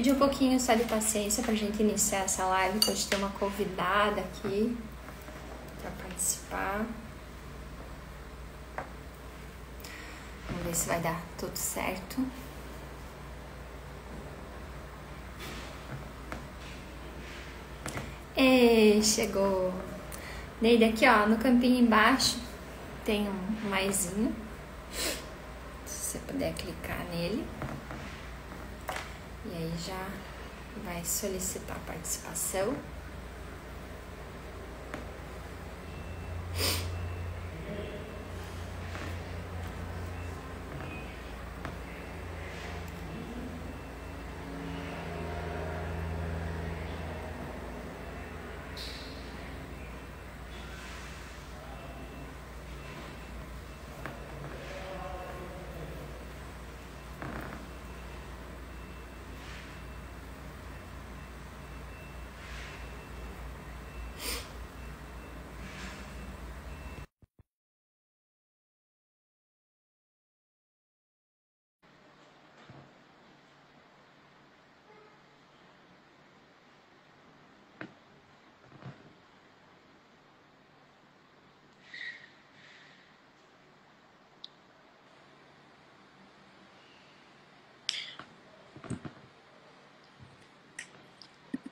Pedir um pouquinho só de paciência pra gente iniciar essa live, que hoje tem uma convidada aqui pra participar. Vamos ver se vai dar tudo certo. E chegou. Neide, aqui ó, no campinho embaixo tem um maisinho. Se você puder clicar nele. E aí já vai solicitar a participação.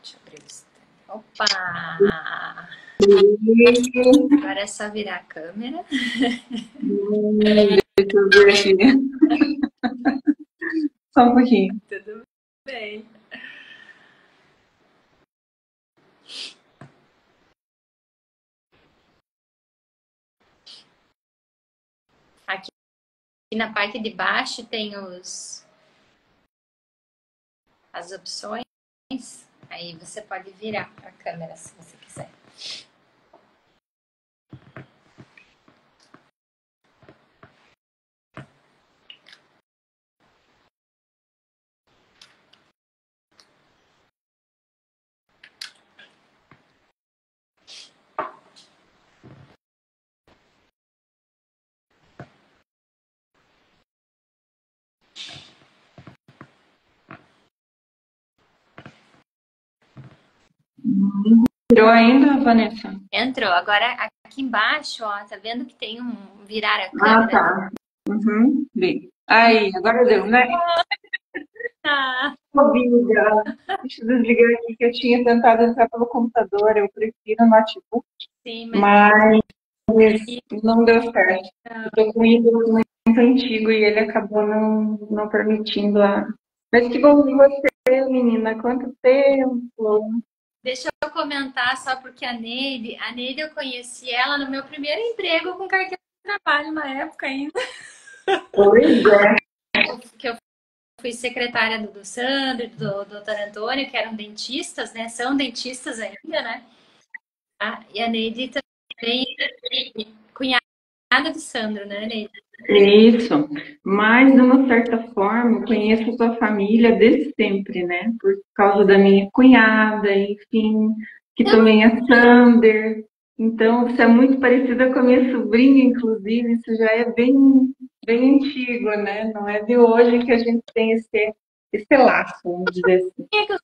Deixa eu abrir o stand. Opa! Agora é só virar a câmera. Deixa eu ver aqui. Só um pouquinho. Tudo bem. Aqui na parte de baixo tem as opções. Aí você pode virar a câmera se você quiser. Entrou ainda, Vanessa? Entrou. Agora aqui embaixo, ó, tá vendo que tem um virar a Ah, câmera? tá. Uhum, vi. Aí, agora deu, né? Ah, Vida. Deixa eu desligar aqui que eu tinha tentado entrar pelo computador. Eu prefiro notebook, sim, mas não deu certo. Eu tô com um Windows muito antigo e ele acabou não permitindo a. Mas que bom ver você, menina. Quanto tempo! deixa eu comentar só porque a Neide eu conheci ela no meu primeiro emprego com carteira de trabalho, na época ainda. Pois é. Que eu fui secretária do Sandro, do Dr. Antônio, que eram dentistas, né? São dentistas ainda, né? Ah, e a Neide também, cunhada do Sandro, né, Neide? Isso, mas de uma certa forma eu conheço sua família desde sempre, né? Por causa da minha cunhada, enfim, que também é Sander. Então, você é muito parecida com a minha sobrinha, inclusive, isso já é bem antigo, né? Não é de hoje que a gente tem esse laço, vamos dizer assim. Quem é que eu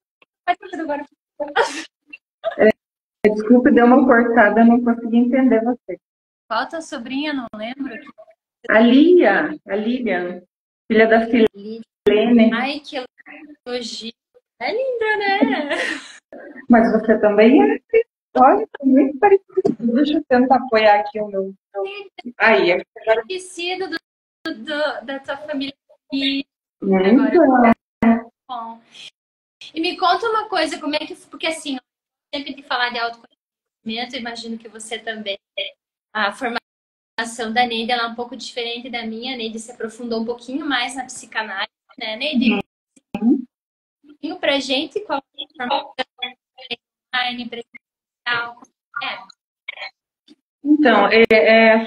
sou agora? Desculpe, deu uma cortada, não consegui entender você. Qual a tua sobrinha? Não lembro. A Lilian, filha da Filene. Ai, que elogio. É linda, né? Mas você também é. Olha, é muito parecido. Deixa eu tentar apoiar aqui o meu. Aí, agora. Esquecido da tua família. Muito. Agora, bom. E me conta uma coisa, como é que... Porque assim, sempre de falar de autoconhecimento, imagino que você também... A formação da Neide, ela é um pouco diferente da minha. A Neide se aprofundou um pouquinho mais na psicanálise, né, Neide? Um pouquinho pra gente, qual é a formação online, presencial, Então,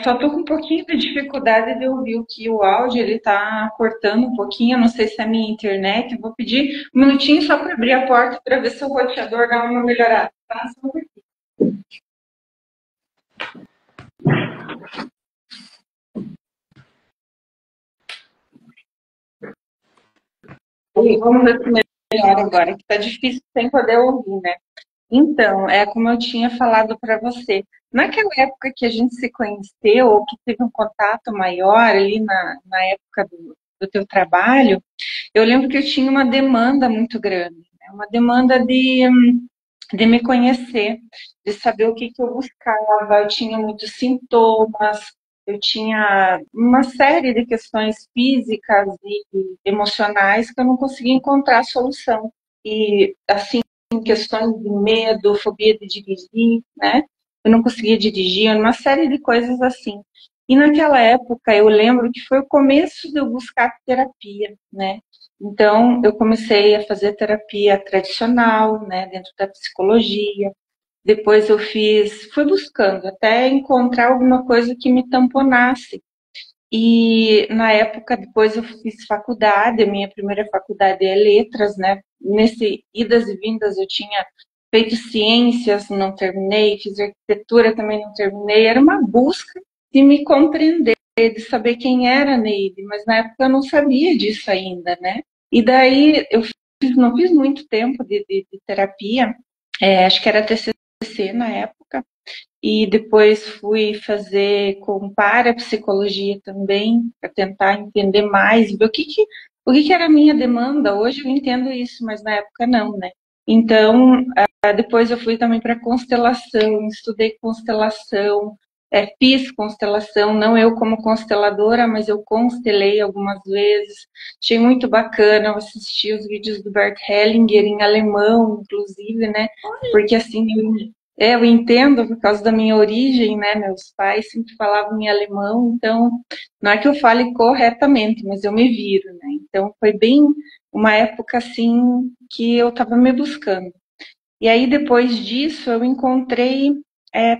só estou com um pouquinho de dificuldade de ouvir o áudio, ele está cortando um pouquinho, eu não sei se é a minha internet. Eu vou pedir um minutinho só para abrir a porta para ver se o roteador dá uma melhorada. Tá? Só um pouquinho. Vamos ver se melhor agora, que tá difícil sem poder ouvir, né? Então, é como eu tinha falado para você. Naquela época que a gente se conheceu, ou que teve um contato maior ali na época do teu trabalho, eu lembro que eu tinha uma demanda muito grande, né? Uma demanda de me conhecer, de saber o que eu buscava. Eu tinha muitos sintomas, eu tinha uma série de questões físicas e emocionais que eu não conseguia encontrar solução. E, assim, questões de medo, fobia de dirigir, né? Eu não conseguia dirigir, uma série de coisas assim. E naquela época eu lembro que foi o começo de eu buscar terapia, né? Então eu comecei a fazer terapia tradicional, né, dentro da psicologia. Depois eu fui buscando até encontrar alguma coisa que me tamponasse. E na época, depois eu fiz faculdade, a minha primeira faculdade é letras, né? Nesse idas e vindas eu tinha feito ciências, não terminei, fiz arquitetura, também não terminei. Era uma busca de me compreender, de saber quem era a Neide, mas na época eu não sabia disso ainda, né? E daí não fiz muito tempo de terapia, acho que era TCC na época, e depois fui fazer com parapsicologia também, para tentar entender mais, ver o que era a minha demanda. Hoje eu entendo isso, mas na época não, né? Então, depois eu fui também para constelação, estudei constelação, fiz constelação, não eu como consteladora, mas eu constelei algumas vezes. Achei muito bacana, eu assisti os vídeos do Bert Hellinger em alemão, inclusive, né? Porque assim, eu entendo por causa da minha origem, né? Meus pais sempre falavam em alemão, então não é que eu fale corretamente, mas eu me viro, né? Então foi bem uma época assim que eu estava me buscando. E aí depois disso eu encontrei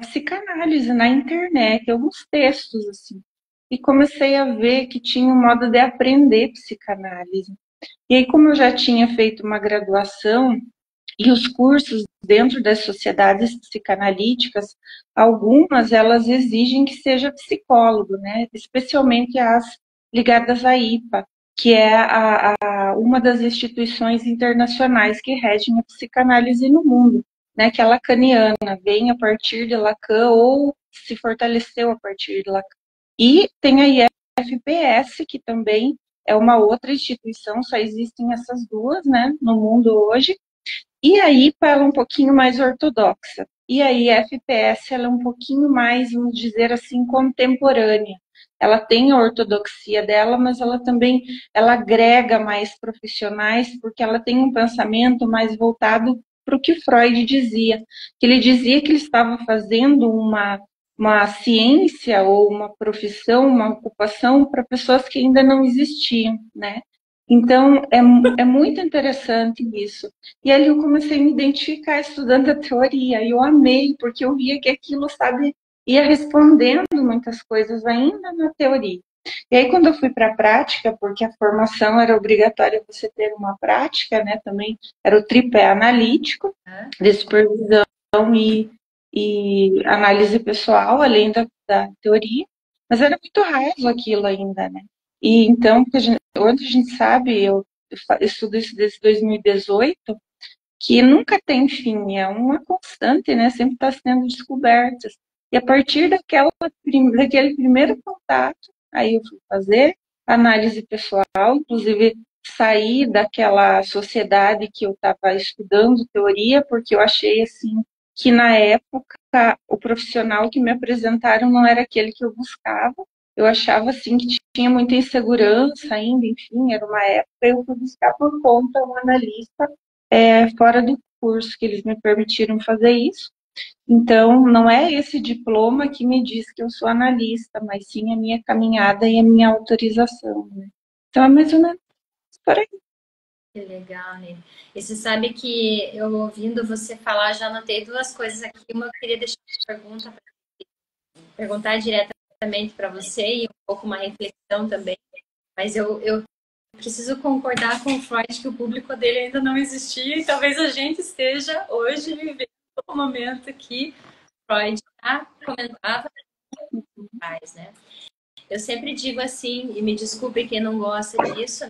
psicanálise na internet, alguns textos assim, e comecei a ver que tinha um modo de aprender psicanálise. E aí como eu já tinha feito uma graduação e os cursos dentro das sociedades psicanalíticas, algumas elas exigem que seja psicólogo, né? Especialmente as ligadas à IPA, que é uma das instituições internacionais que regem a psicanálise no mundo, né? Que é a lacaniana, vem a partir de Lacan ou se fortaleceu a partir de Lacan. E tem a IFPS, que também é uma outra instituição, só existem essas duas, né, no mundo hoje, e a IPA ela é um pouquinho mais ortodoxa. E a FPS ela é um pouquinho mais, vamos dizer assim, contemporânea. Ela tem a ortodoxia dela, mas ela também ela agrega mais profissionais, porque ela tem um pensamento mais voltado para o que Freud dizia. Que ele dizia que ele estava fazendo uma ciência ou uma profissão, uma ocupação para pessoas que ainda não existiam, né? Então, é muito interessante isso. E ali eu comecei a me identificar estudando a teoria, e eu amei, porque eu via que aquilo, sabe, ia respondendo muitas coisas ainda na teoria. E aí, quando eu fui para a prática, porque a formação era obrigatória você ter uma prática, né, também era o tripé analítico, de supervisão e análise pessoal, além da teoria, mas era muito raso aquilo ainda, né? E então, hoje a gente sabe, eu estudo isso desde 2018, que nunca tem fim, é uma constante, né? Sempre está sendo descobertas. E a partir daquele primeiro contato, aí eu fui fazer análise pessoal, inclusive sair daquela sociedade que eu estava estudando teoria, porque eu achei assim que na época o profissional que me apresentaram não era aquele que eu buscava. Eu achava assim que tinha muita insegurança ainda, enfim, era uma época eu fui buscar por conta um analista fora do curso que eles me permitiram fazer isso. Então, não é esse diploma que me diz que eu sou analista, mas sim a minha caminhada e a minha autorização, né? Então, é mais ou menos por aí. Que legal, né? E você sabe que eu ouvindo você falar, já anotei duas coisas aqui. Uma eu queria deixar uma pergunta, perguntar diretamente para você e um pouco uma reflexão também. Mas eu preciso concordar com o Freud que o público dele ainda não existia e talvez a gente esteja hoje vivendo o momento que Freud já comentava mais, né? Eu sempre digo assim, e me desculpe quem não gosta disso,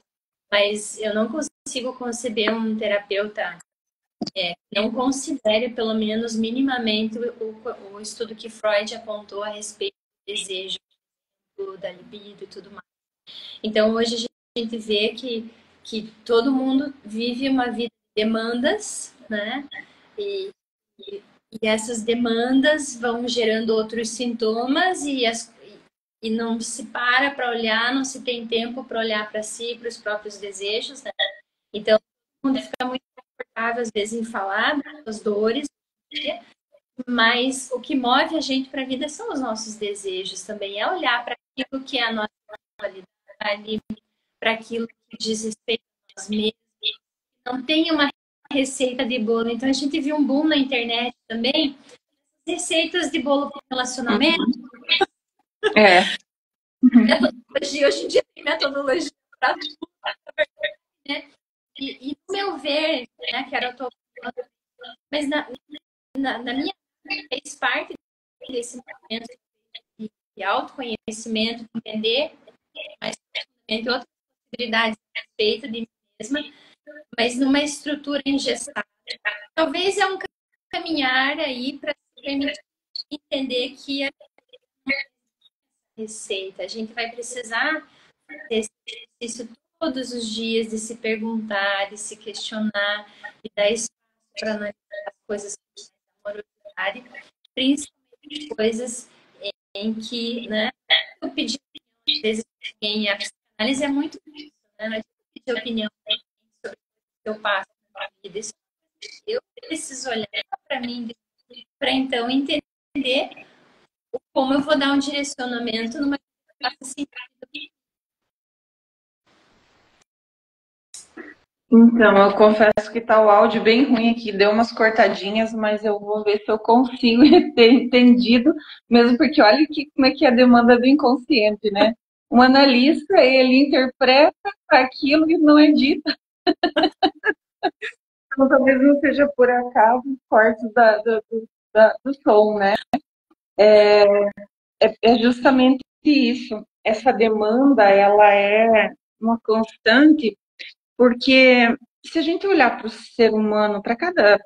mas eu não consigo conceber um terapeuta que não considere, pelo menos minimamente, o estudo que Freud apontou a respeito do desejo, da libido e tudo mais. Então, hoje a gente vê que todo mundo vive uma vida de demandas, né? E, e essas demandas vão gerando outros sintomas e não se para olhar, não se tem tempo para olhar para si, para os próprios desejos, né? Então, todo mundo fica muito confortável, às vezes, em falar das dores, mas o que move a gente para a vida são os nossos desejos também, é olhar para aquilo que é a nossa qualidade, para aquilo que diz respeito a nós mesmos. Não tem uma receita de bolo. Então, a gente viu um boom na internet também, receitas de bolo para relacionamento. É. Metodologia, hoje em dia tem metodologia para tudo, né? E no meu ver, né, que era eu tô falando, mas na minha fez parte desse momento de autoconhecimento, de entender mais entre outras possibilidades a respeito de mim mesma, mas numa estrutura engessada. Talvez é um caminhar aí para se permitir entender que a receita, a gente vai precisar desse exercício todos os dias, de se perguntar, de se questionar, de dar espaço para analisar as coisas com amorosidade, principalmente coisas em que, né, eu pedi às vezes a psicanálise é muito isso, né? Não adianta pedir opinião sobre o que eu passo na minha vida. Eu preciso olhar para mim para então entender como eu vou dar um direcionamento numa que faça sentido. Então, eu confesso que tá o áudio bem ruim aqui, deu umas cortadinhas, mas eu vou ver se eu consigo ter entendido, mesmo porque olha como é que é a demanda do inconsciente, né? Um analista, ele interpreta aquilo que não é dito. Então, talvez não seja por acaso os cortes do som, né? É justamente isso. Essa demanda, ela é uma constante. Porque se a gente olhar para o ser humano, para cada.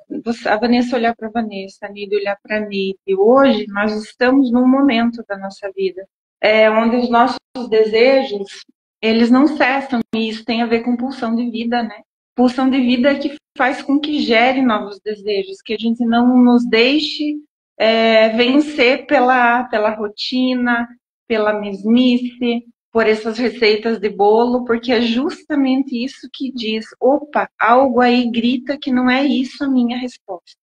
A Vanessa olhar para a Vanessa, a Neide olhar para a Neide, hoje nós estamos num momento da nossa vida onde os nossos desejos eles não cessam, e isso tem a ver com pulsão de vida, né? Pulsão de vida que faz com que gere novos desejos, que a gente não nos deixe vencer pela rotina, pela mesmice, por essas receitas de bolo, porque é justamente isso que diz, opa, algo aí grita que não é isso a minha resposta.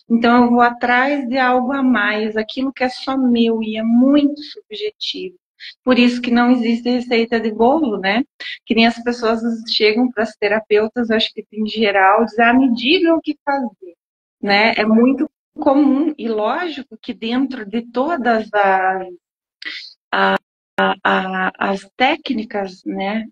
Então eu vou atrás de algo a mais, aquilo que é só meu e é muito subjetivo. Por isso que não existe receita de bolo, né? Que nem as pessoas chegam para as terapeutas, acho que em geral, dizem, me diga o que fazer, né? É muito comum e lógico que dentro de todas as técnicas, né,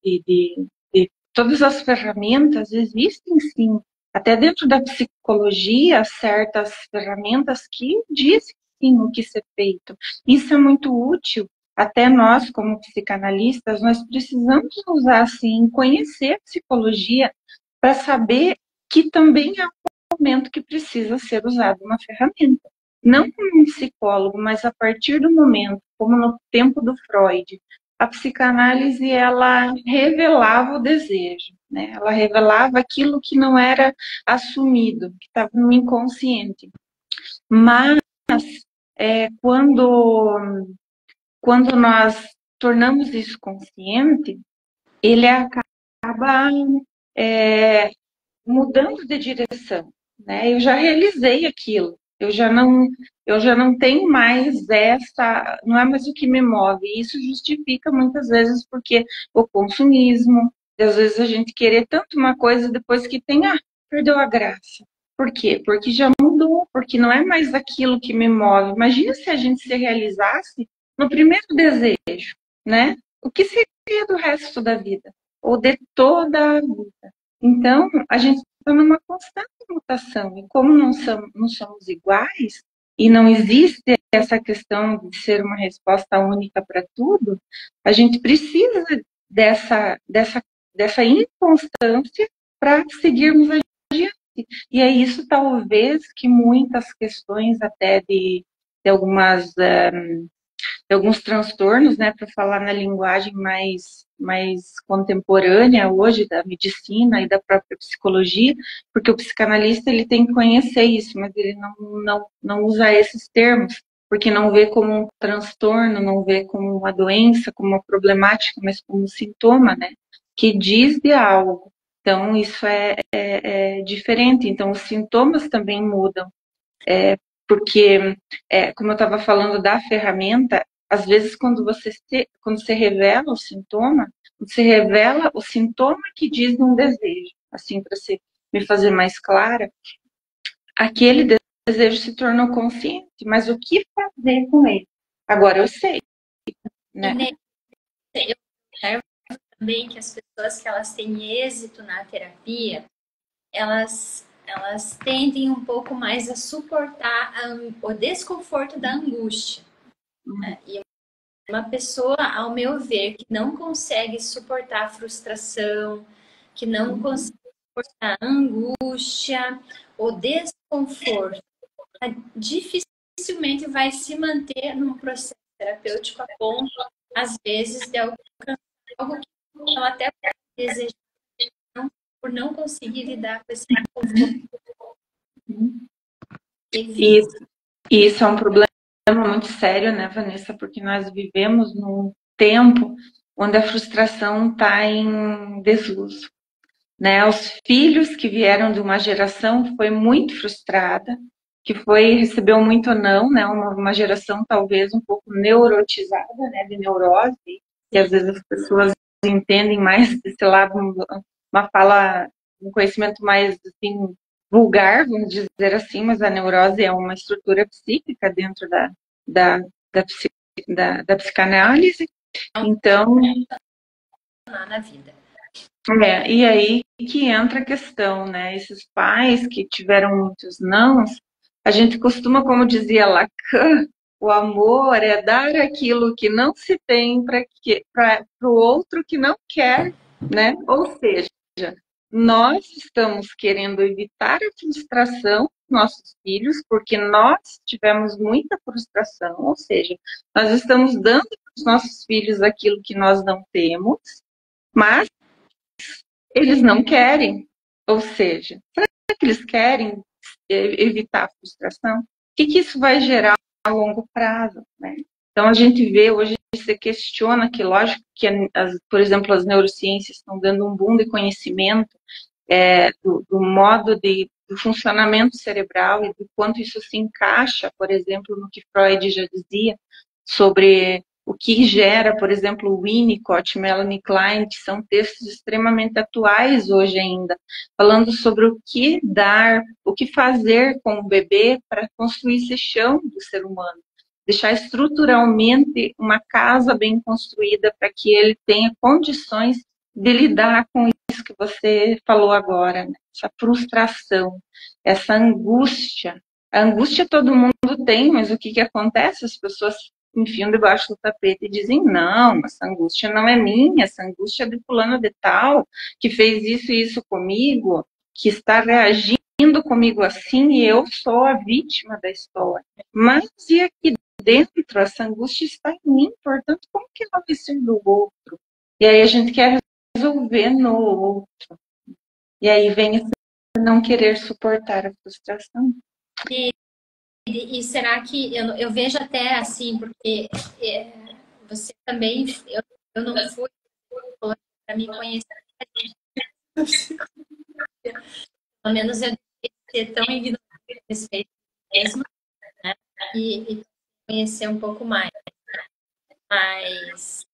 de todas as ferramentas existem sim, até dentro da psicologia, certas ferramentas que dizem sim o que ser feito. Isso é muito útil. Até nós, como psicanalistas, nós precisamos usar assim, conhecer a psicologia para saber que também é um momento que precisa ser usada uma ferramenta. Não como um psicólogo, mas a partir do momento, como no tempo do Freud, a psicanálise ela revelava o desejo, né? Ela revelava aquilo que não era assumido, que estava no inconsciente. Mas quando nós tornamos isso consciente, ele acaba mudando de direção, né? Eu já realizei aquilo, eu já não tenho mais essa, não é mais o que me move. E isso justifica muitas vezes porque o consumismo, às vezes a gente querer tanto uma coisa depois que tem, perdeu a graça. Por quê? Porque já mudou, porque não é mais aquilo que me move. Imagina se a gente se realizasse no primeiro desejo, né? O que seria do resto da vida? Ou de toda a vida? Então, a gente está numa constante mutação. E como não somos iguais, e não existe essa questão de ser uma resposta única para tudo, a gente precisa dessa inconstância para seguirmos adiante. E é isso, talvez, que muitas questões até de alguns transtornos, né, para falar na linguagem mais contemporânea hoje da medicina e da própria psicologia, porque o psicanalista ele tem que conhecer isso, mas ele não usa esses termos, porque não vê como um transtorno, não vê como uma doença, como uma problemática, mas como um sintoma, né, que diz de algo. Então, isso é diferente. Então, os sintomas também mudam. Porque, como eu estava falando da ferramenta, às vezes quando você revela o sintoma, você revela o sintoma que diz num desejo. Assim, para me fazer mais clara, aquele desejo se tornou consciente, mas o que fazer com ele? Agora eu sei, né? Eu observo também que as pessoas que elas têm êxito na terapia, elas tendem um pouco mais a suportar o desconforto da angústia. Né? E uma pessoa, ao meu ver, que não consegue suportar a frustração, que não consegue suportar a angústia, o desconforto, dificilmente vai se manter num processo terapêutico a ponto, às vezes, de alcançar algo que ela até deseja por não conseguir lidar com esse desconforto. Isso é um problema muito sério, né, Vanessa? Porque nós vivemos num tempo onde a frustração está em desuso. Né? Os filhos que vieram de uma geração foi muito frustrada, que recebeu muito não, né? Uma geração talvez um pouco neurotizada, né? De neurose, que às vezes as pessoas entendem mais desse lado, uma fala, um conhecimento mais assim, vulgar, vamos dizer assim, mas a neurose é uma estrutura psíquica dentro da, da psicanálise. Então, na vida. E aí que entra a questão, né? Esses pais que tiveram muitos nãos, a gente costuma, como dizia Lacan, o amor é dar aquilo que não se tem para o outro que não quer, né? Ou seja, nós estamos querendo evitar a frustração dos nossos filhos, porque nós tivemos muita frustração, ou seja, nós estamos dando para os nossos filhos aquilo que nós não temos, mas eles não querem. Ou seja, será que eles querem evitar a frustração? O que isso vai gerar a longo prazo? Né? Então, a gente vê, hoje se questiona que, lógico, que, por exemplo, as neurociências estão dando um boom de conhecimento do modo do funcionamento cerebral e do quanto isso se encaixa, por exemplo, no que Freud já dizia sobre o que gera, por exemplo, o Winnicott, Melanie Klein, que são textos extremamente atuais hoje ainda, falando sobre o que dar, o que fazer com o bebê para construir esse chão do ser humano. Deixar estruturalmente uma casa bem construída para que ele tenha condições de lidar com isso que você falou agora, né? Essa frustração, essa angústia. A angústia todo mundo tem, mas o que acontece? As pessoas enfiam debaixo do tapete e dizem, não, essa angústia não é minha, essa angústia é de fulano de tal, que fez isso e isso comigo, que está reagindo comigo assim e eu sou a vítima da história. Mas e aqui dentro, essa angústia está em mim, portanto, como que ela vai ser do outro? E aí a gente quer resolver no outro. E aí vem esse não querer suportar a frustração. E será que eu vejo até assim, porque você também, eu não fui para me conhecer, pelo menos eu devia ser tão ignorante a respeito mesmo, né? E conhecer um pouco mais. Mas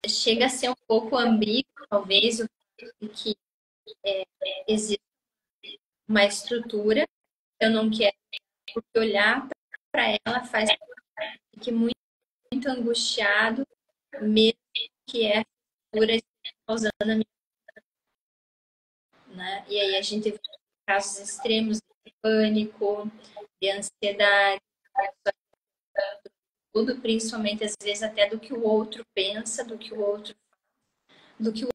chega a ser um pouco ambíguo, talvez, o que existe uma estrutura, eu não quero, porque olhar para ela faz que muito, muito angustiado, mesmo que a estrutura esteja causando a minha vida, né? E aí a gente vê casos extremos de pânico, de ansiedade, tudo, principalmente às vezes até do que o outro pensa, do que o outro faz, do que o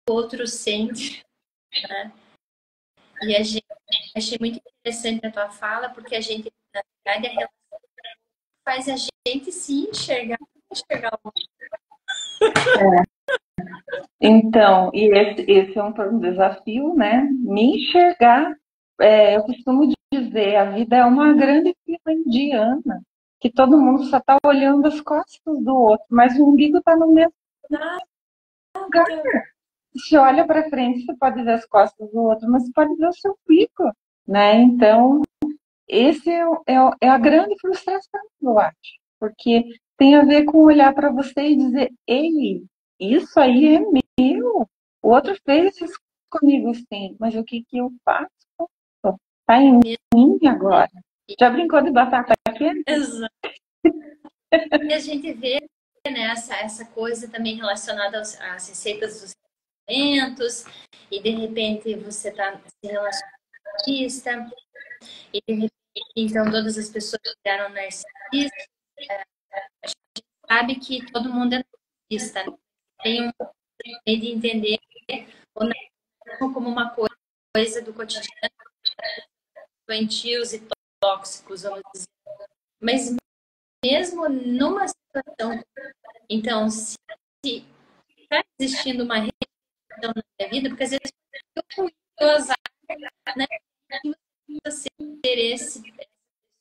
outro sente, né? E a gente, achei muito interessante a tua fala, porque a gente, na verdade, a relação faz a gente se enxergar o outro. Então, e esse é um desafio, né? Me enxergar, eu costumo dizer, a vida é uma grande fila indiana, que todo mundo só está olhando as costas do outro, mas o umbigo está no mesmo lugar. Se olha para frente, você pode ver as costas do outro, mas você pode ver o seu bico, né? Então, esse é a grande frustração, eu acho, porque tem a ver com olhar para você e dizer, ei, isso aí é meu. O outro fez isso comigo, sim, mas o que que eu faço? Tá em mim agora. Já brincou de batata quente? Exato. E a gente vê, né, essa coisa também relacionada às receitas dos alimentos, e de repente você está se relacionando com artista, e de repente, então todas as pessoas viraram narcisistas. A gente sabe que todo mundo é narcisista, né? Tem um jeito de entender o narcisismo como uma coisa do cotidiano, doentios e tóxicos, vamos dizer. Mas mesmo numa situação, então, se está existindo uma restrição na minha vida, porque às vezes eu fui usar, né? Você ter essa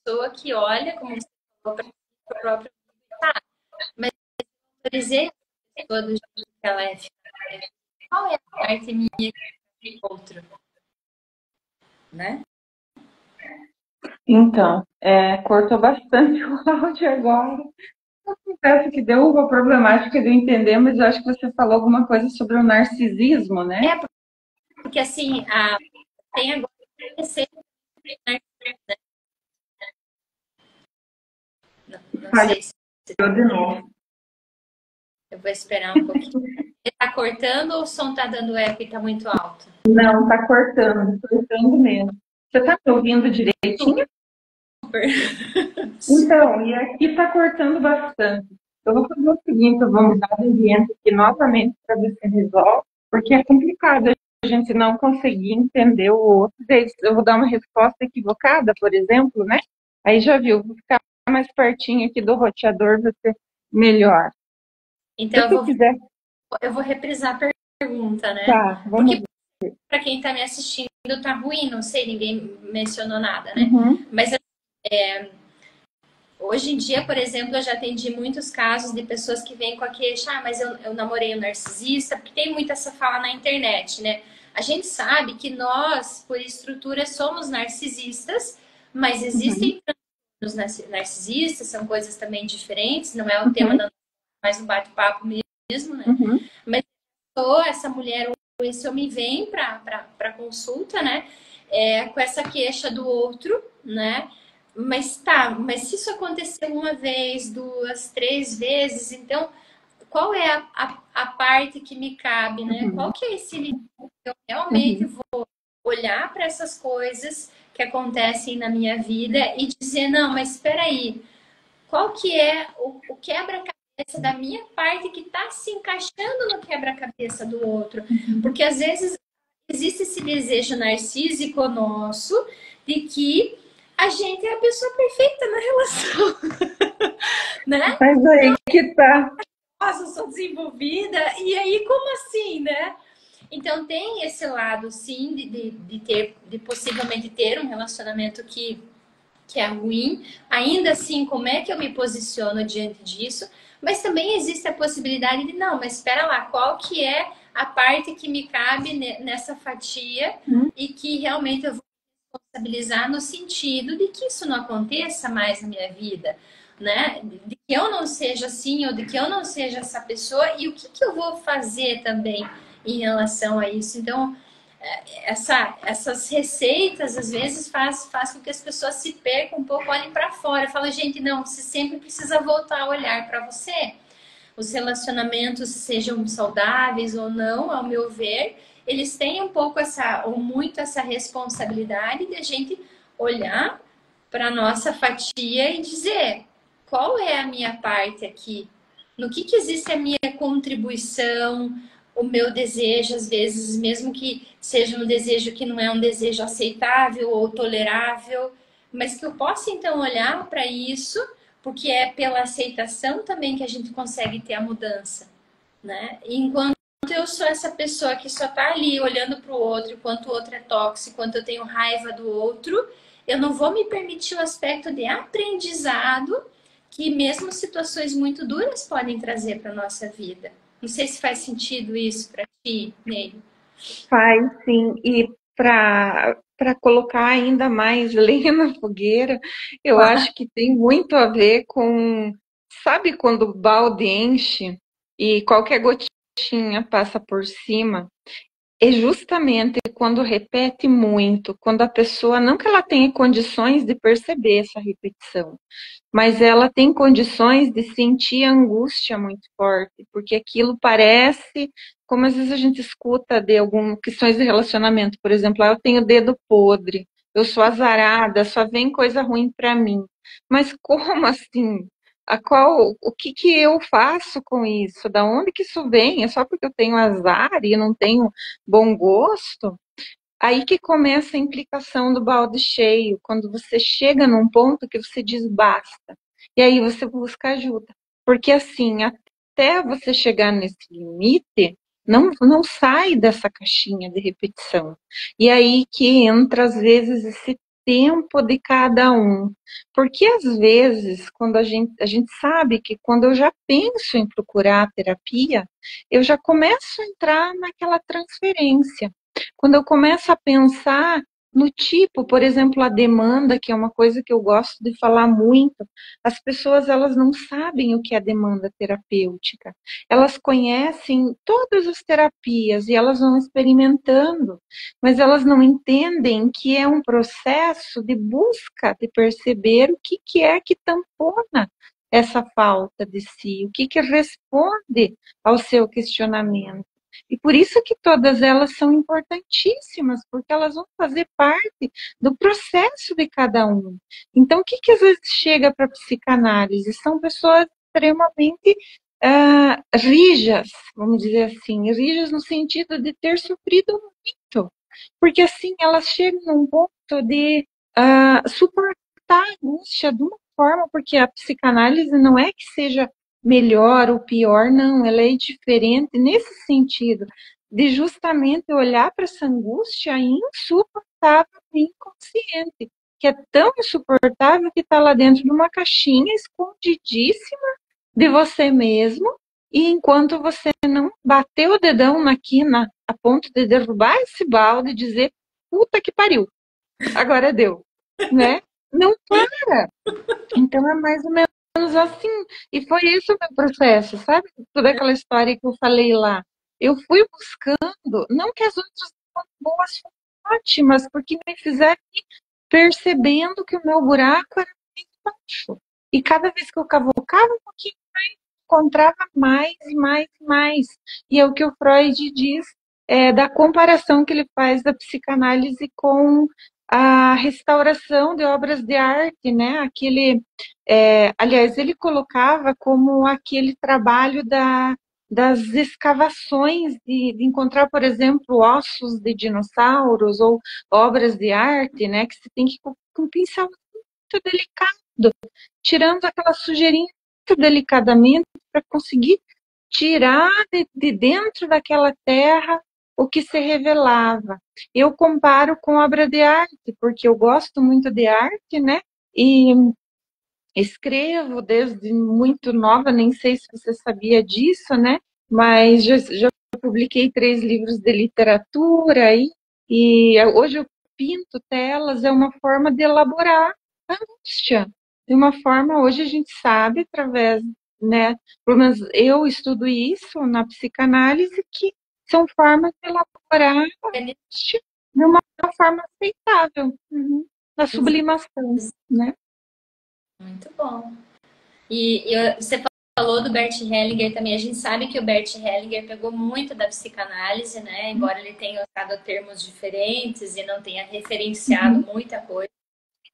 pessoa que olha, como você falou, para o próprio tá, mas eu autorizei a pessoa do jeito que ela é. Qual é a parte minha que outro, né? Então, cortou bastante o áudio agora. Eu confesso que deu uma problemática de eu entender, mas eu acho que você falou alguma coisa sobre o narcisismo, né? Porque assim, tem agora receita, né? Não sei se de novo. eu vou esperar um pouquinho. Ele tá cortando ou o som tá dando eco e tá muito alto? Não, tá cortando mesmo. Você tá me ouvindo direitinho? Super. Então, e aqui tá cortando bastante. Eu vou fazer o seguinte, eu vou mudar de ambiente aqui novamente para ver se resolve, porque é complicado a gente não conseguir entender o outro. Eu vou dar uma resposta equivocada, por exemplo, né? Aí já viu, vou ficar mais pertinho aqui do roteador, vai ser melhor. Então, Se quiser. eu vou reprisar a pergunta, né? Tá, vamos ver. Para quem está me assistindo, tá ruim, não sei, ninguém mencionou nada, né? Uhum. Mas hoje em dia, por exemplo, eu já atendi muitos casos de pessoas que vêm com a queixa, mas eu namorei um narcisista, porque tem muita essa fala na internet, né? A gente sabe que nós, por estrutura, somos narcisistas, mas existem os narcisistas, são coisas também diferentes, não é o tema da mais um bate-papo mesmo, né? Mas essa mulher, esse homem vem para consulta, né? Com essa queixa do outro, né? Mas mas se isso aconteceu uma vez, duas, três vezes, então qual é a parte que me cabe, né? Qual que é esse limite? Eu realmente vou olhar para essas coisas que acontecem na minha vida e dizer, não, mas espera aí, qual que é o quebra-cabeça da minha parte que está se encaixando no quebra-cabeça do outro? Porque às vezes existe esse desejo narcísico nosso de que a gente é a pessoa perfeita na relação, né? Mas aí que tá. Nossa, eu sou desenvolvida, e aí como assim, né? Então tem esse lado, sim, de possivelmente ter um relacionamento que é ruim. Ainda assim, como é que eu me posiciono diante disso? Mas também existe a possibilidade de, não, mas espera lá, qual que é a parte que me cabe nessa fatia e que realmente eu vou responsabilizar no sentido de que isso não aconteça mais na minha vida, né? De que eu não seja assim ou de que eu não seja essa pessoa e o que eu vou fazer também em relação a isso. Então, essas receitas às vezes faz com que as pessoas se percam um pouco, olhem para fora, falam, gente, não, você sempre precisa voltar a olhar para você. Os relacionamentos, sejam saudáveis ou não, ao meu ver, eles têm um pouco ou muito essa responsabilidade de a gente olhar para nossa fatia e dizer qual é a minha parte aqui, no que existe a minha contribuição, o meu desejo, às vezes, mesmo que seja um desejo que não é um desejo aceitável ou tolerável, mas que eu possa então olhar para isso, porque é pela aceitação também que a gente consegue ter a mudança, né? E enquanto eu sou essa pessoa que só tá ali olhando para o outro, quanto o outro é tóxico, quanto eu tenho raiva do outro, eu não vou me permitir o aspecto de aprendizado que mesmo situações muito duras podem trazer para nossa vida. Não sei se faz sentido isso para ti, Ney. Faz sim, e para colocar ainda mais lenha na fogueira, eu acho que tem muito a ver com, sabe quando o balde enche e qualquer gotinha passa por cima? É justamente quando repete muito, quando a pessoa, não que ela tenha condições de perceber essa repetição, mas ela tem condições de sentir angústia muito forte, porque aquilo parece, como às vezes a gente escuta de algumas questões de relacionamento, por exemplo, eu tenho dedo podre, eu sou azarada, só vem coisa ruim para mim. Mas como assim? O que que eu faço com isso? Da onde que isso vem? É só porque eu tenho azar e não tenho bom gosto? Aí que começa a implicação do balde cheio, quando você chega num ponto que você diz basta. E aí você busca ajuda. Porque assim, até você chegar nesse limite, não sai dessa caixinha de repetição. E aí que entra, às vezes, esse tempo de cada um. Porque às vezes, quando a gente sabe que quando eu já penso em procurar a terapia, eu já começo a entrar naquela transferência. Quando eu começo a pensar no tipo, por exemplo, a demanda, que é uma coisa que eu gosto de falar muito, as pessoas elas não sabem o que é demanda terapêutica. Elas conhecem todas as terapias e elas vão experimentando, mas elas não entendem que é um processo de busca de perceber o que é que tampona essa falta de si, o que responde ao seu questionamento. E por isso que todas elas são importantíssimas, porque elas vão fazer parte do processo de cada um. Então, o que às vezes chega para a psicanálise? São pessoas extremamente rijas, vamos dizer assim, rijas no sentido de ter sofrido muito, porque assim elas chegam num ponto de suportar a angústia de uma forma, porque a psicanálise não é que seja melhor ou pior, não, ela é diferente nesse sentido, de justamente olhar para essa angústia insuportável e inconsciente, que é tão insuportável que está lá dentro de uma caixinha escondidíssima de você mesmo, e enquanto você não bater o dedão na quina a ponto de derrubar esse balde e dizer, puta que pariu, agora deu, né? Não para. Então é mais ou menos assim. E foi esse o meu processo, sabe? Toda aquela história que eu falei lá. Eu fui buscando, não que as outras foram boas, foram ótimas, porque me fizeram ir percebendo que o meu buraco era bem baixo. E cada vez que eu cavocava um pouquinho mais, encontrava mais e mais e mais. E é o que o Freud diz, da comparação que ele faz da psicanálise com a restauração de obras de arte, né? Aliás, ele colocava como aquele trabalho das escavações, de encontrar, por exemplo, ossos de dinossauros ou obras de arte, né? Que você tem que ir com um pincel muito delicado, tirando aquela sujeirinha muito delicadamente para conseguir tirar de dentro daquela terra o que se revelava. Eu comparo com obra de arte, porque eu gosto muito de arte, né? E escrevo desde muito nova, nem sei se você sabia disso, né? Mas já publiquei 3 livros de literatura e hoje eu pinto telas, é uma forma de elaborar a angústia. De uma forma, hoje a gente sabe, através, né? Pelo menos eu estudo isso na psicanálise, que são formas de elaborar a angústia de uma forma aceitável, na sublimação, né? Muito bom. Você falou do Bert Hellinger também. A gente sabe que o Bert Hellinger pegou muito da psicanálise, né? Embora ele tenha usado termos diferentes e não tenha referenciado muita coisa.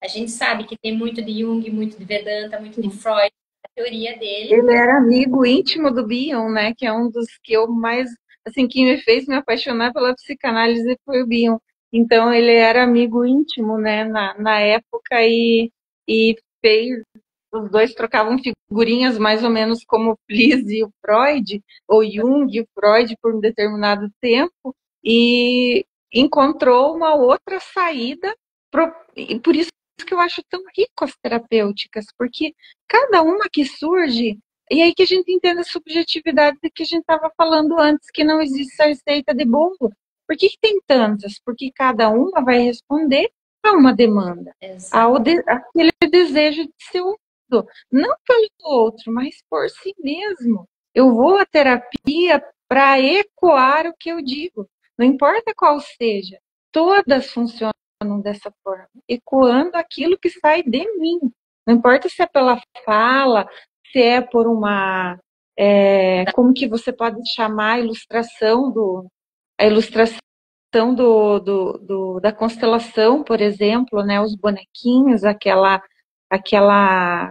A gente sabe que tem muito de Jung, muito de Vedanta, muito de Freud, a teoria dele. Ele era amigo íntimo do Bion, né? Que é um dos que eu mais assim, quem me fez me apaixonar pela psicanálise foi o Bion. Então, ele era amigo íntimo, né, na época, e fez, os dois trocavam figurinhas mais ou menos como o Fliess e o Freud, ou Jung e o Freud por um determinado tempo, e encontrou uma outra saída, e por isso que eu acho tão rico as terapêuticas, porque cada uma que surge, e aí que a gente entende a subjetividade que a gente estava falando antes, que não existe essa receita de bolo. Por que tem tantas? Porque cada uma vai responder a uma demanda, aquele desejo de ser ouvido, não pelo outro, mas por si mesmo. Eu vou à terapia para ecoar o que eu digo, não importa qual seja, todas funcionam dessa forma, ecoando aquilo que sai de mim. Não importa se é pela fala, se é por uma... como que você pode chamar a ilustração da constelação, por exemplo, né, os bonequinhos, aquela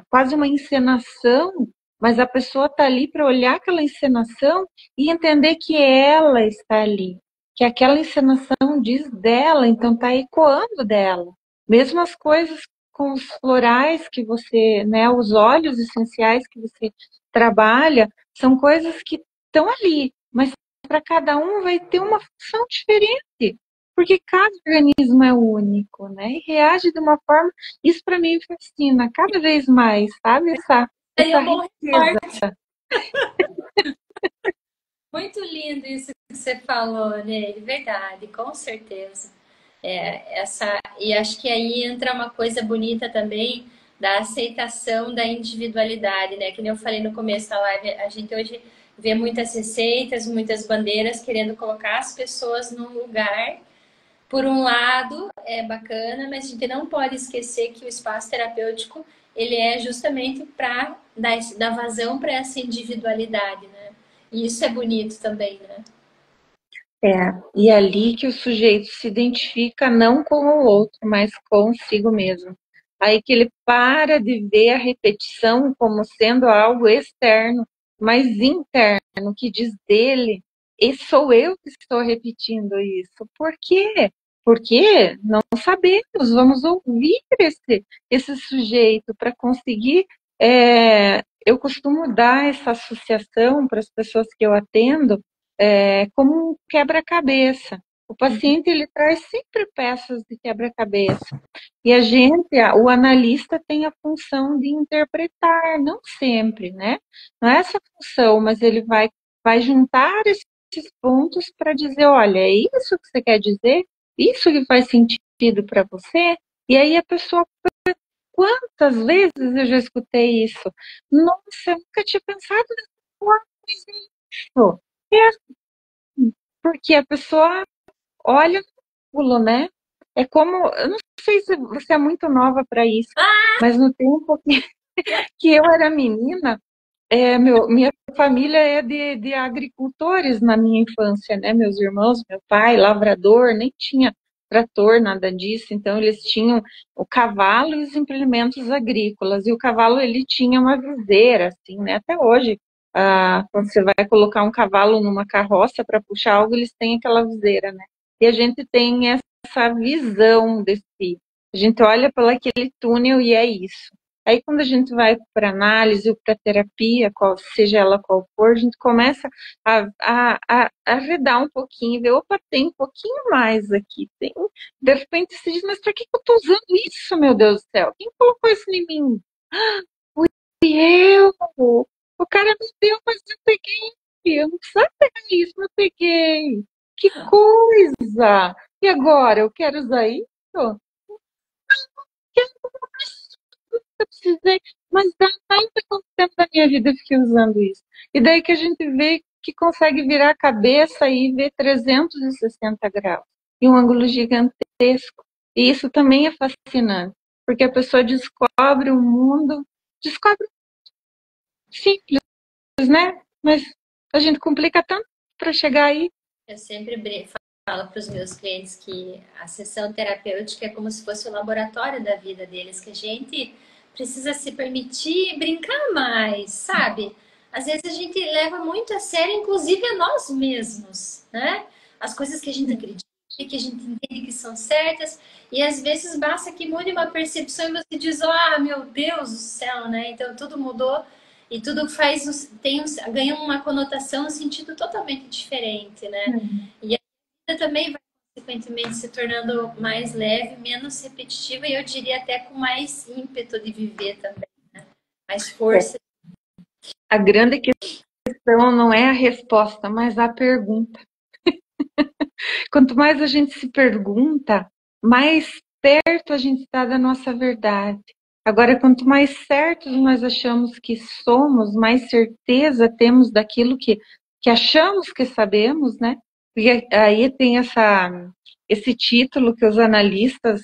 quase uma encenação, mas a pessoa está ali para olhar aquela encenação e entender que ela está ali, que aquela encenação diz dela, então está ecoando dela. Mesmo as coisas com os florais que você, né, os óleos essenciais que você trabalha, são coisas que estão ali, mas para cada um vai ter uma função diferente, porque cada organismo é único, né? E reage de uma forma. Isso para mim me fascina cada vez mais, sabe? Essa riqueza. Muito lindo isso que você falou, né? Verdade, com certeza. E acho que aí entra uma coisa bonita também da aceitação da individualidade, né? Que nem eu falei no começo da live, a gente hoje vê muitas receitas, muitas bandeiras querendo colocar as pessoas num lugar. Por um lado, é bacana, mas a gente não pode esquecer que o espaço terapêutico ele é justamente para dar vazão para essa individualidade, né? E isso é bonito também, né? E ali que o sujeito se identifica não com o outro, mas consigo mesmo. Aí que ele para de ver a repetição como sendo algo externo, mas interno, que diz dele, e sou eu que estou repetindo isso. Por quê? Porque não sabemos, vamos ouvir esse sujeito para conseguir. Eu costumo dar essa associação para as pessoas que eu atendo, como um quebra-cabeça. O paciente ele traz sempre peças de quebra-cabeça. E o analista tem a função de interpretar, não sempre, né? Não é essa função, mas ele vai juntar esses pontos para dizer, olha, é isso que você quer dizer? Isso que faz sentido para você? E aí a pessoa, quantas vezes eu já escutei isso? Nossa, eu nunca tinha pensado dessa forma, mas é isso. Porque a pessoa olha no pulo, né? É como, eu não sei se você é muito nova para isso, mas no tempo que eu era menina, minha família é de agricultores na minha infância, né? Meus irmãos, meu pai, lavrador, nem tinha trator, nada disso. Então eles tinham o cavalo e os implementos agrícolas. E o cavalo ele tinha uma viseira, assim, né? Até hoje, quando você vai colocar um cavalo numa carroça para puxar algo, eles têm aquela viseira, né? E a gente tem essa visão a gente olha pelo aquele túnel e é isso. Aí, quando a gente vai para análise ou para terapia, seja ela qual for, a gente começa a arredar um pouquinho, ver, opa, tem um pouquinho mais aqui. De repente você diz, mas para que eu estou usando isso, meu Deus do céu? Quem colocou isso em mim? Fui eu! O cara me deu, mas eu peguei. Eu não precisava pegar isso, mas eu peguei. Que coisa! E agora? Eu quero usar isso? Eu precisei, mas dá mais de quanto tempo da minha vida eu fiquei usando isso. E daí que a gente vê que consegue virar a cabeça e ver 360 graus. E um ângulo gigantesco. E isso também é fascinante, porque a pessoa descobre o mundo, descobre simples, né? Mas a gente complica tanto para chegar aí. Eu sempre falo para os meus clientes que a sessão terapêutica é como se fosse o laboratório da vida deles, que a gente precisa se permitir brincar mais, sabe? às vezes a gente leva muito a sério, inclusive a nós mesmos, né? As coisas que a gente acredita, que a gente entende que são certas, e às vezes basta que mude uma percepção e você diz, ah, meu Deus do céu, né? Então tudo mudou e tudo ganha uma conotação, um sentido totalmente diferente, né? E a vida também vai consequentemente se tornando mais leve, menos repetitiva e eu diria até com mais ímpeto de viver também, né? Mais força. A grande questão não é a resposta, mas a pergunta. Quanto mais a gente se pergunta, mais perto a gente está da nossa verdade. Agora, quanto mais certos nós achamos que somos, mais certeza temos daquilo que achamos que sabemos, né? Porque aí tem esse título que os analistas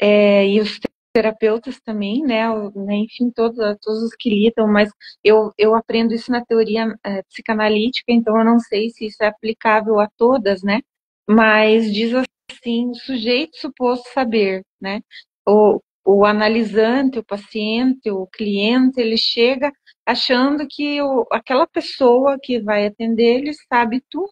e os terapeutas também, né? Enfim, todos os que lidam, mas eu aprendo isso na teoria psicanalítica, então eu não sei se isso é aplicável a todas, né? Mas diz assim, o sujeito suposto saber, né? O analisante, o paciente, o cliente, ele chega achando que aquela pessoa que vai atender ele sabe tudo.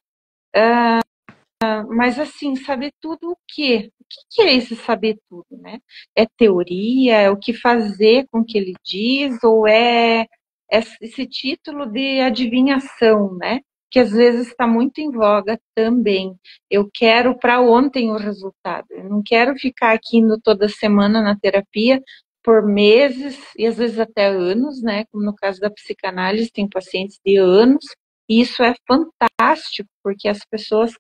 Mas assim, saber tudo o quê? O que é esse saber tudo, né? É teoria? É o que fazer com o que ele diz? Ou é esse título de adivinhação, né? Que às vezes está muito em voga também. Eu quero para ontem o resultado. Eu não quero ficar aqui indo toda semana na terapia por meses e às vezes até anos, né? Como no caso da psicanálise, tem pacientes de anos. E isso é fantástico, porque as pessoas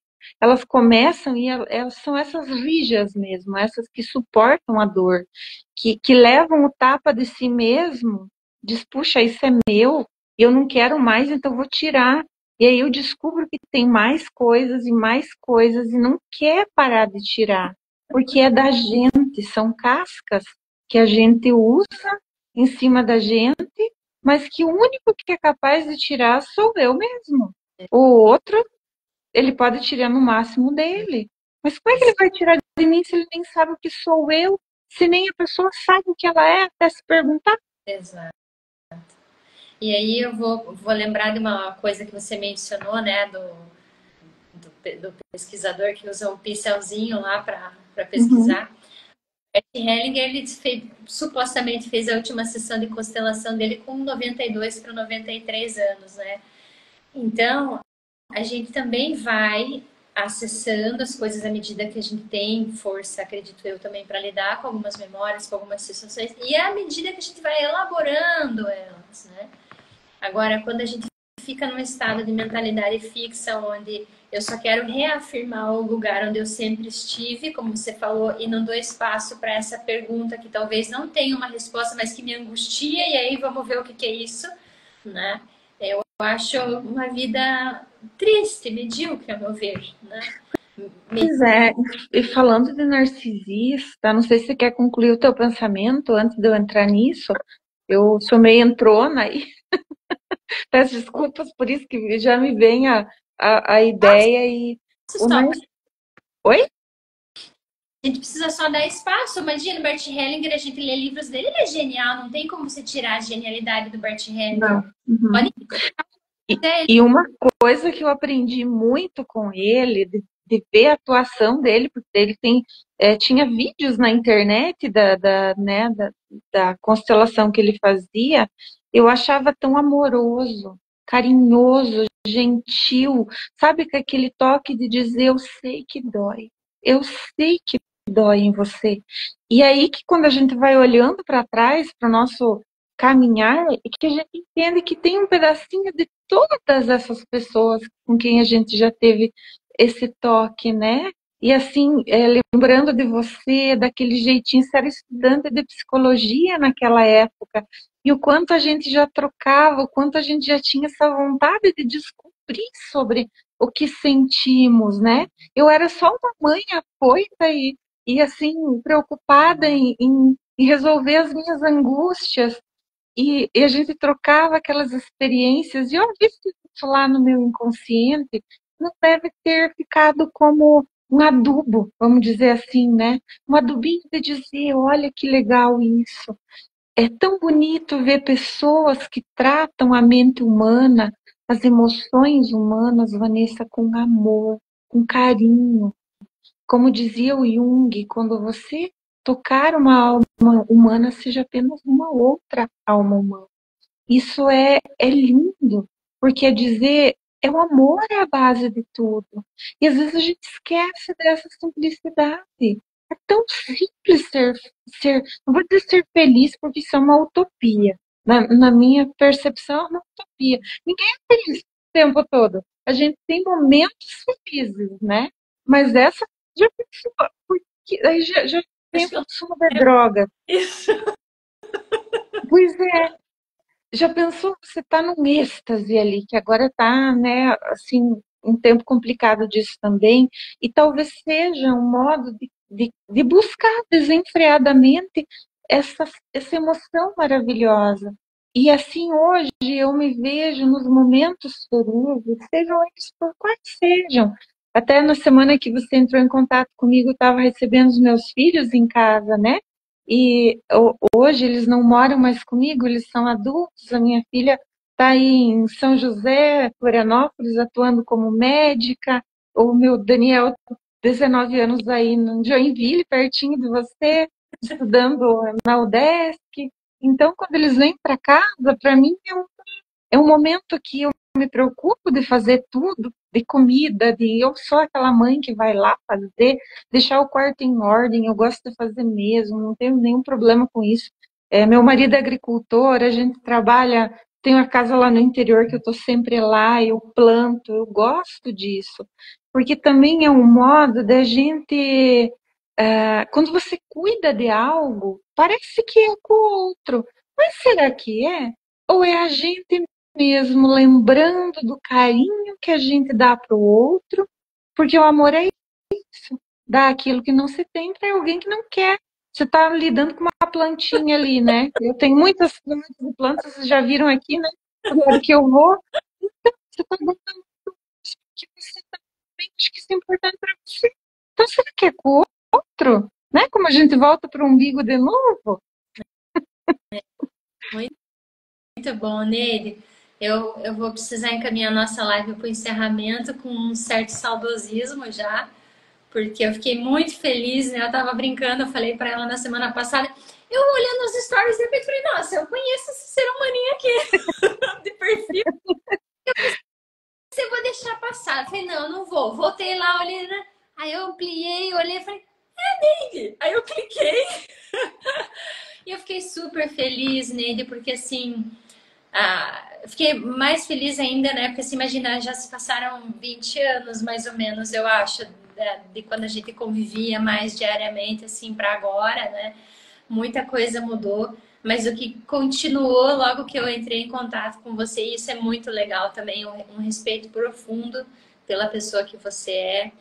elas começam e elas são essas rijas mesmo, essas que suportam a dor, que levam o tapa de si mesmo, diz, puxa, isso é meu, eu não quero mais, então vou tirar. E aí eu descubro que tem mais coisas, e não quer parar de tirar, porque é da gente, são cascas que a gente usa em cima da gente, mas que o único que é capaz de tirar sou eu mesmo. O outro ele pode tirar no máximo dele. Mas como é que ele vai tirar de mim se ele nem sabe o que sou eu? Se nem a pessoa sabe o que ela é até se perguntar? Exato. E aí eu vou lembrar de uma coisa que você mencionou, né, do pesquisador que usa um pincelzinho lá para pesquisar. Bert Hellinger, supostamente fez a última sessão de constelação dele com 92 para 93 anos, né? Então, a gente também vai acessando as coisas à medida que a gente tem força, acredito eu, também para lidar com algumas memórias, com algumas situações, e à medida que a gente vai elaborando elas, né? Agora, quando a gente fica num estado de mentalidade fixa, onde eu só quero reafirmar o lugar onde eu sempre estive, como você falou, e não dou espaço para essa pergunta que talvez não tenha uma resposta, mas que me angustia, e aí vamos ver o que é isso, né? Eu acho uma vida triste, medíocre, a meu ver, né? Pois é, e falando de narcisista, não sei se você quer concluir o teu pensamento antes de eu entrar nisso. Eu sou meio entrona aí, peço desculpas por isso que já me vem a ideia e o Só, Oi? a gente precisa só dar espaço. Imagina, o Bert Hellinger, a gente lê livros dele, ele é genial, não tem como você tirar a genialidade do Bert Hellinger. Não. Uhum. Pode ter E uma coisa que eu aprendi muito com ele, de ver a atuação dele, porque ele tinha vídeos na internet da constelação que ele fazia, eu achava tão amoroso, carinhoso, gentil, sabe, com aquele toque de dizer, eu sei que dói em você. E aí que quando a gente vai olhando para trás, para o nosso caminhar, é que a gente entende que tem um pedacinho de todas essas pessoas com quem a gente já teve esse toque, né? E assim, lembrando de você, daquele jeitinho, você era estudante de psicologia naquela época, e o quanto a gente já trocava, o quanto a gente já tinha essa vontade de descobrir sobre o que sentimos, né? Eu era só uma mãe afoita e assim, preocupada em resolver as minhas angústias, e a gente trocava aquelas experiências, e eu disse isso lá no meu inconsciente, não deve ter ficado como um adubo, vamos dizer assim, né? Um adubinho de dizer, olha que legal isso. é tão bonito ver pessoas que tratam a mente humana, as emoções humanas, Vanessa, com amor, com carinho. Como dizia o Jung, quando você tocar uma alma humana, seja apenas uma outra alma humana. Isso é lindo, porque é dizer, é o amor é a base de tudo. E às vezes a gente esquece dessa simplicidade. É tão simples não vou dizer ser feliz, porque isso é uma utopia. Na minha percepção, é uma utopia. Ninguém é feliz o tempo todo. A gente tem momentos felizes, né? Mas essa já pensou, porque aí já tem Acho o que eu consumo de não droga. isso. Pois é, já pensou, você está num êxtase ali, que agora está, né, assim, um tempo complicado disso também, e talvez seja um modo de buscar desenfreadamente essa emoção maravilhosa. E assim, hoje eu me vejo nos momentos felizes, sejam eles por quais sejam. Até na semana que você entrou em contato comigo, eu estava recebendo os meus filhos em casa, né? E hoje eles não moram mais comigo, eles são adultos. A minha filha está aí em São José, Florianópolis, atuando como médica. O meu Daniel, 19 anos, aí no Joinville, pertinho de você, estudando na UDESC. Então, quando eles vêm para casa, para mim é um momento que eu me preocupo de fazer tudo, de comida, de eu sou aquela mãe que vai lá fazer, deixar o quarto em ordem, eu gosto de fazer mesmo, não tenho nenhum problema com isso. Meu marido é agricultor, a gente trabalha, tenho a casa lá no interior que eu estou sempre lá, eu planto, eu gosto disso, porque também é um modo da gente, quando você cuida de algo, parece que é com o outro, mas será que é? Ou é a gente mesmo lembrando do carinho que a gente dá para o outro, porque o amor é isso, dar aquilo que não se tem para alguém que não quer. Você está lidando com uma plantinha ali, né? Eu tenho muitas plantas, vocês já viram aqui, né? Agora que eu vou, então, você está dando isso que você também acha que isso é importante para você. Então, será que é com o outro? Né? Como a gente volta para o umbigo de novo? Muito bom, Neide. Eu vou precisar encaminhar nossa live para o encerramento com um certo saudosismo já, porque eu fiquei muito feliz, né? Eu tava brincando, eu falei para ela na semana passada, eu olhando os stories, de repente falei, nossa, eu conheço esse ser humaninho aqui de perfil, eu vou deixar passar. Eu falei, não, não vou. Voltei lá, olhei, né? Aí eu ampliei, olhei, falei, Neide. Aí eu cliquei e eu fiquei super feliz, Neide, porque assim, fiquei mais feliz ainda, né? Porque se imaginar, já se passaram 20 anos, mais ou menos, eu acho, de quando a gente convivia mais diariamente, assim, para agora, né? Muita coisa mudou, mas o que continuou logo que eu entrei em contato com você, e isso é muito legal também, um respeito profundo pela pessoa que você é,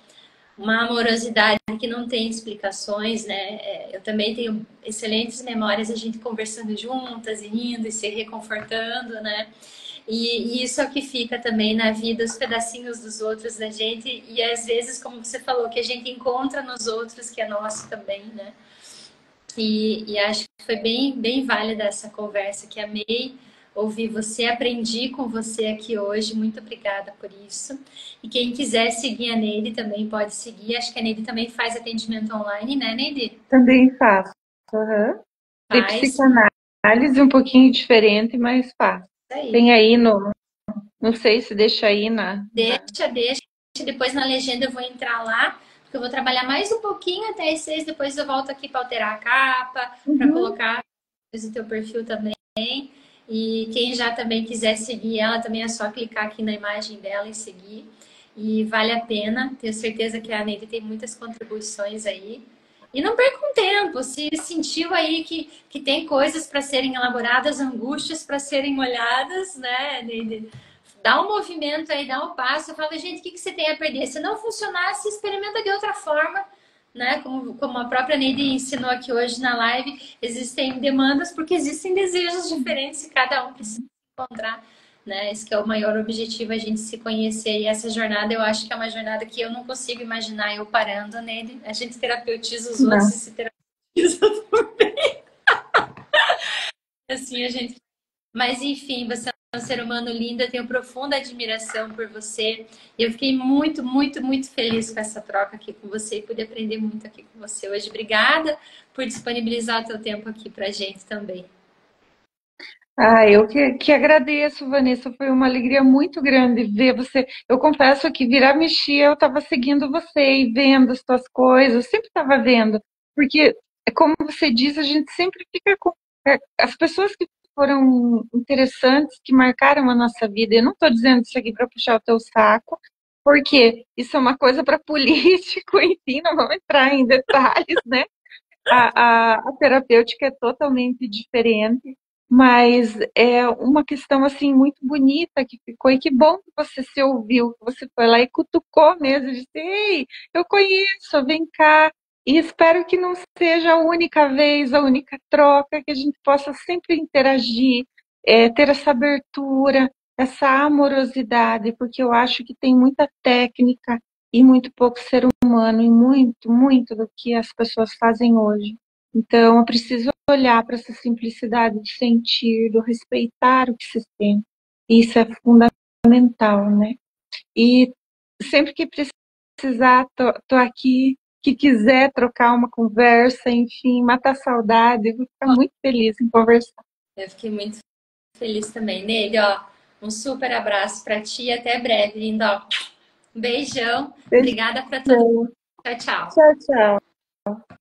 uma amorosidade que não tem explicações, né? Eu também tenho excelentes memórias, a gente conversando juntas e rindo e se reconfortando, né? E isso é o que fica também na vida, os pedacinhos dos outros da gente, e às vezes, como você falou, que a gente encontra nos outros, que é nosso também, né? E acho que foi bem válida essa conversa, que amei ouvir você, aprendi com você aqui hoje, muito obrigada por isso. E quem quiser seguir a Neide também pode seguir, acho que a Neide também faz atendimento online, né, Neide? Também faço. Uhum. De Faz, psicanálise um pouquinho diferente, mas faço. isso aí. Tem aí no. Não sei se deixa aí Deixa. Depois na legenda eu vou entrar lá, porque eu vou trabalhar mais um pouquinho até as 6, depois eu volto aqui para alterar a capa, para Uhum. colocar o teu perfil também. E quem já também quiser seguir ela, também é só clicar aqui na imagem dela e seguir. E vale a pena, tenho certeza que a Neide tem muitas contribuições aí. E não perca um tempo, se sentiu aí que tem coisas para serem elaboradas, angústias para serem olhadas, né, Neide? Dá um movimento aí, dá um passo, fala, gente, o que você tem a perder? Se não funcionasse, experimenta de outra forma, né? Como a própria Neide ensinou aqui hoje na live, existem demandas porque existem desejos diferentes e cada um precisa encontrar, né? Esse que é o maior objetivo, a gente se conhecer. E essa jornada, eu acho que é uma jornada que eu não consigo imaginar eu parando, Neide. A gente terapeutiza os outros Não. e se terapeutiza também. assim a gente. Mas enfim, você é um ser humano lindo, eu tenho profunda admiração por você. E eu fiquei muito, muito, muito feliz com essa troca aqui com você e pude aprender muito aqui com você hoje. Obrigada por disponibilizar o teu tempo aqui pra gente também. Ah, eu que agradeço, Vanessa. Foi uma alegria muito grande ver você. Eu confesso que virar mexer, eu estava seguindo você e vendo as suas coisas, eu sempre estava vendo, porque, como você diz, a gente sempre fica com as pessoas que foram interessantes, que marcaram a nossa vida. Eu não estou dizendo isso aqui para puxar o teu saco, porque isso é uma coisa para político, enfim, não vamos entrar em detalhes, né? A terapêutica é totalmente diferente, mas é uma questão assim muito bonita que ficou, e que bom que você se ouviu, que você foi lá e cutucou mesmo, disse, ei, eu conheço, vem cá, e espero que não seja a única vez, a única troca, que a gente possa sempre interagir, ter essa abertura, essa amorosidade, porque eu acho que tem muita técnica e muito pouco ser humano, e muito, muito do que as pessoas fazem hoje. Então, eu preciso olhar para essa simplicidade de sentir, do respeitar o que se sente. Isso é fundamental, né? E sempre que precisar, tô aqui. Que quiser trocar uma conversa, enfim, matar a saudade, eu vou ficar muito feliz em conversar. Eu fiquei muito feliz também. Nele, ó, um super abraço para ti e até breve, linda. Ó. Um beijão. Obrigada para todo mundo. Tchau, tchau. Tchau, tchau.